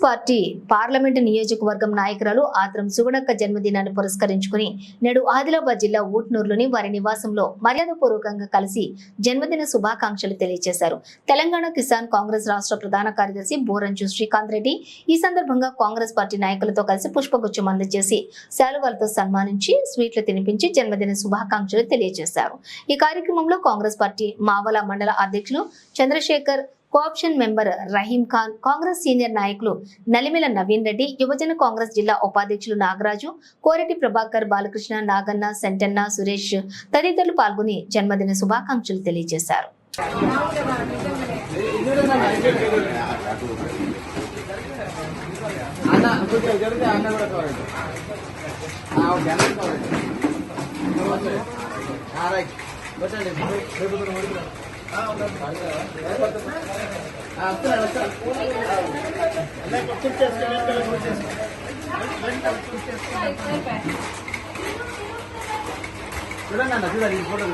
Party parliament నియోజకవర్గం నాయకురాలు ఆత్రం సుగుణక్క జన్మదినాన్ని పురస్కరించుకుని నేడు ఆదిలాబాద్ జిల్లా ఊట్నూరులోని వారి నివాసంలో మర్యాదపూర్వకంగా కలిసి జన్మదిన శుభాకాంక్షలు తెలియజేశారు. తెలంగాణ కిసాన్ కాంగ్రెస్ రాష్ట్ర ప్రధాన కార్యదర్శి బోరంచు శ్రీకాంత్ రెడ్డి ఈ సందర్భంగా కాంగ్రెస్ పార్టీ నాయకులతో కలిసి పుష్పగుచ్చం అందజేసి శాలువాలతో సన్మానించి స్వీట్లు తినిపించి జన్మదిన శుభాకాంక్షలు తెలియజేశారు. ఈ కార్యక్రమంలో కాంగ్రెస్ పార్టీ మావల మండల అధ్యక్షులు Chandrashekar, cooption member Rahim Khan, Congress senior నాయకులు నలిమిల నవీన్ రెడ్డి, యువజన కాంగ్రెస్ జిల్లా ఉపాధ్యక్షులు నాగరాజు, కోరెటి ప్రభాకర్, బాలకృష్ణ, నాగన్న, సెంటన్న, సురేష్ తదితరులు పాల్గొని జన్మదిన శుభాకాంక్షలు తెలియజేశారు. చూడండి ఫోటో